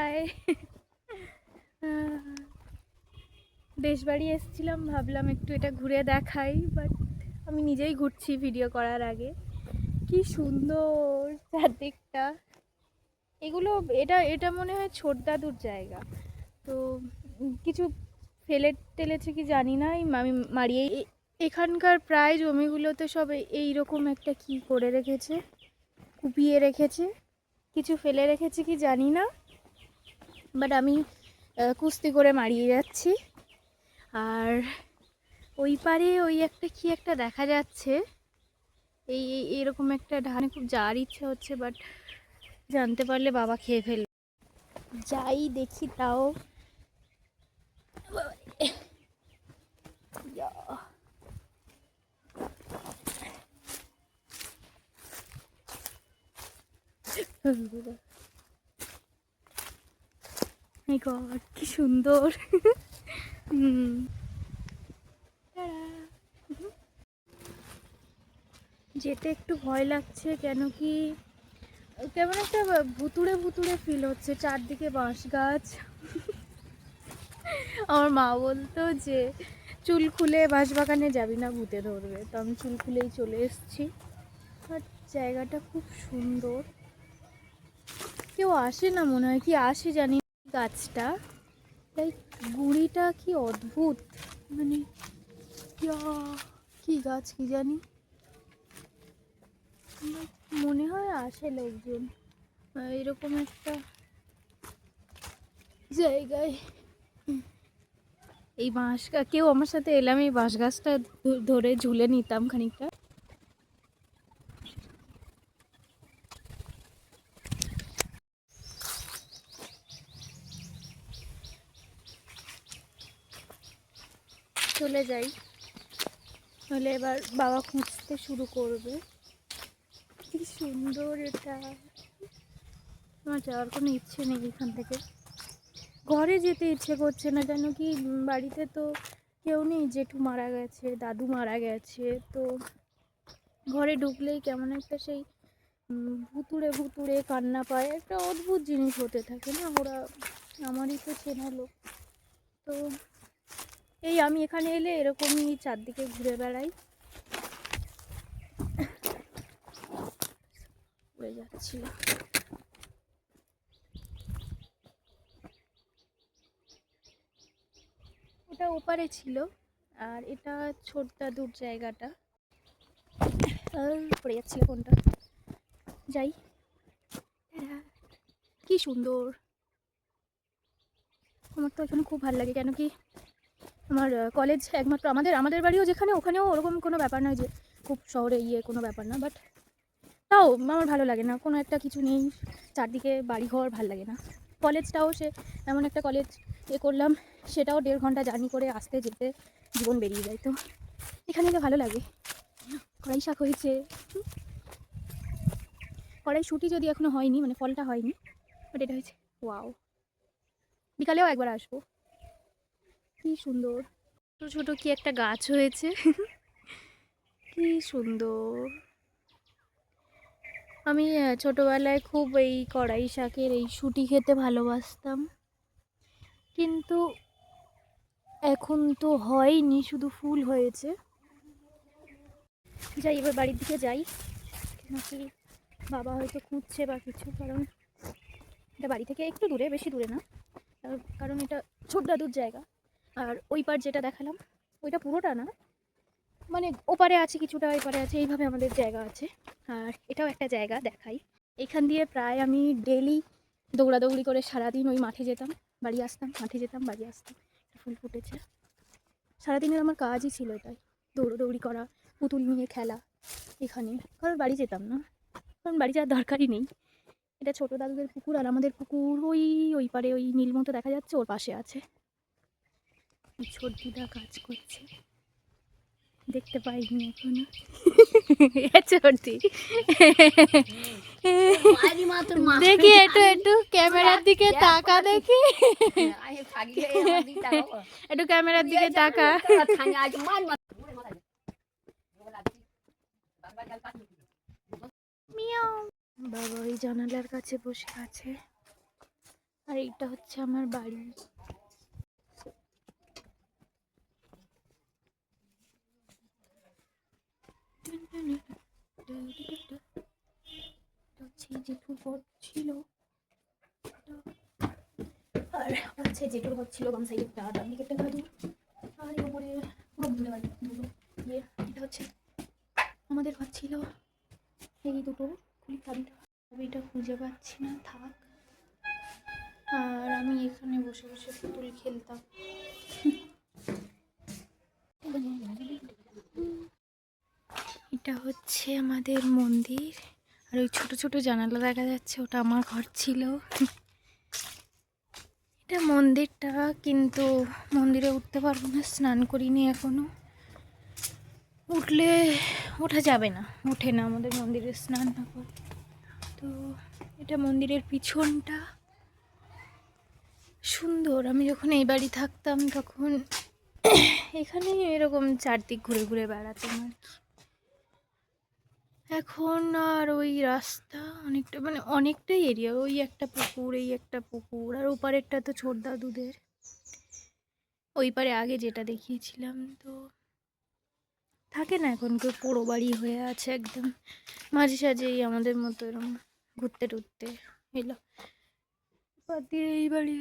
High. দেশবাড়ি এসেছিলাম, ভাবলাম একটু এটা ঘুরে দেখাই, বাট আমি নিজেই ঘুরছি ভিডিও করার আগে। কি সুন্দর চারদিকটা। এগুলো এটা এটা মনে হয় ছোট দাদুর জায়গা। তো কিছু ফেলে টেলেছে কি জানি না, আমি মারিয়ে এখানকার প্রায় জমিগুলোতে সব এইরকম একটা কি করে রেখেছে, কুপিয়ে রেখেছে। কিছু ফেলে রেখেছে কি জানি না, বাট আমি কুস্তি করে মারিয়ে যাচ্ছি। আর ওই পারে ওই একটা কি একটা দেখা যাচ্ছে, এই এরকম একটা ধানে খুব যাওয়ার ইচ্ছে হচ্ছে, বাট জানতে পারলে বাবা খেয়ে ফেলবে। যাই দেখি তাও। মাই গড কি সুন্দর। যেতে একটু ভয় লাগছে, কেন কি কেমন একটা ভুতুড়ে ভুতুড়ে ফিল হচ্ছে, চারদিকে বাঁশ গাছ। আমার মা বলতো যে চুল খুলে বাঁশবাগানে যাবি না, ভূতে ধরবে, তো আমি চুল খুলেই চলে এসেছি। বাট জায়গাটা খুব সুন্দর। কেউ আসে না মনে হয়, কি আসে জানি। গাছটা তাই গুঁড়িটা কি অদ্ভুত, মানে কি গাছ কি জানি, মনে হয় আসে লোকজন এরকম একটা জায়গায়। এই বাঁশ কেউ আমার সাথে এলাম, এই বাঁশ গাছটা ধরে ঝুলে নিতাম খানিকটা। চলে যাই, তাহলে এবার বাবা খুঁজতে শুরু করবে। কি সুন্দর এটা। আমার যাওয়ার কোনো ইচ্ছে নেই এখান থেকে, ঘরে যেতে ইচ্ছে করছে না, কেন কি বাড়িতে তো কেউ নেই, জেঠু মারা গেছে, দাদু মারা গেছে, তো ঘরে ঢুকলেই কেমন একটা সেই ভুতুড়ে ভুতুড়ে কান্না পায়, একটা অদ্ভুত জিনিস হতে থাকে না। ওরা আমারই তো চেনা লোক, তো এই আমি এখানে এলে এরকমই চারদিকে ঘুরে বেড়াই। উড়ে যাচ্ছিল। ওটা ওপারে ছিল, আর এটা ছোট দাদুর জায়গাটা। পড়ে যাচ্ছিল কোনটা, যাই। কি সুন্দর। আমার তো এখানে খুব ভালো লাগে, কেন কি আমার কলেজ একমাত্র আমাদের আমাদের বাড়িও যেখানে, ওখানেও ওরকম কোনো ব্যাপার নয় যে খুব শহরে কোনো ব্যাপার না, বাট তাও আমার ভালো লাগে না, কোনো একটা কিছু নেই চারদিকে বাড়িঘর, ভালো লাগে না। কলেজটাও সে এমন একটা কলেজ করলাম, সেটাও 1.5 ঘন্টা জার্নি করে আসতে যেতে জীবন বেরিয়ে যায়, তো এখানে তো ভালো লাগে। কড়াই শাক হয়েছে, কড়াইশুঁটি যদি এখনো হয়নি, মানে ফলটা হয়নি, বাট এটা হয়েছে। ওয়াও, বিকালেও একবার আসবো। কি সুন্দর ছোট ছোট কি একটা গাছ হয়েছে। কি সুন্দর। আমি ছোটবেলায় খুব এই কড়াই শাকের এই শুঁটি খেতে ভালোবাসতাম, কিন্তু এখন তো হয়নি, শুধু ফুল হয়েছে। যাই এবার বাড়ির দিকে যাই, নাকি বাবা হয়তো খুঁজছে বা কিছু, কারণ এটা বাড়ি থেকে একটু দূরে, বেশি দূরে না, কারণ এটা ছোট দাদুর জায়গা। আর ওই পার যেটা দেখালাম ওইটা পুরোটা না, মানে ওপারে আছে কিছুটা, এপারে আছে, এইভাবে আমাদের জায়গা আছে। আর এটাও একটা জায়গা দেখাই, এখান দিয়ে প্রায় আমি ডেলি দৌড়াদৌড়ি করে সারাদিন ওই মাঠে যেতাম, বাড়ি আসতাম, মাঠে যেতাম, বাড়ি আসতাম। ফুল ফুটেছে, সারাদিনের আমার কাজই ছিল এটাই, দৌড়াদৌড়ি করা, পুতুল নিয়ে খেলা এখানে, কারণ বাড়ি যেতাম না, কারণ বাড়ি যাওয়ার দরকারই নেই। এটা ছোট দাদুদের পুকুর, আর আমাদের পুকুর ওই পারে ওই নীল মতো দেখা যাচ্ছে, ওর পাশে আছে। ছোট দিদা কাজ করছে, দেখতে পাইনি এখনো। ছোটি দেখি একটু একটু ক্যামেরার দিকে তাকা, দেখি একটু ক্যামেরার দিকে তাকা। বাবা ওই জানালার কাছে বসে আছে, আর এইটা হচ্ছে আমার বাড়ি। হচ্ছে জেঠুর ঘর ছিল, আর হচ্ছে জেঠুর ঘর ছিল বাম সাইডেরটা, আর ডান দিকেরটা দাদু, আর এর উপরে পুরো ভুলে বাড়ি দুটো ইয়ে। এটা হচ্ছে আমাদের ঘর ছিল। এই দুটো খুলি চাবিটা খুঁজে পাচ্ছি না, থাক। আর আমি এখানে বসে বসে পুতুল খেলতাম। এটা হচ্ছে আমাদের মন্দির, আর ওই ছোট ছোট জানালা দেখা যাচ্ছে, ওটা আমার ঘর ছিল। এটা মন্দিরটা, কিন্তু মন্দিরে উঠতে পারবো না, স্নান করিনি এখনো। ওঠা যাবে না, ওঠে না আমাদের মন্দিরে স্নান না করে। তো এটা মন্দিরের পিছনটা সুন্দর। আমি যখন এই বাড়ি থাকতাম তখন এখানে এরকম চারদিক ঘুরে ঘুরে বেড়াতাম আর কি। এখন আর ওই রাস্তা অনেকটা, মানে অনেকটাই এরিয়া, ওই একটা পুকুর, এই একটা পুকুর, আর ওপারেরটা তো ছোট দাদুদের। ওই পারে আগে যেটা দেখিয়েছিলাম, তো থাকে না এখন, কেউ পোড়ো বাড়ি হয়ে আছে একদম। মাঝে সাঝেই আমাদের মতো এরকম ঘুরতে টুরতে এলো। বাদ দিয়ে এই বাড়ি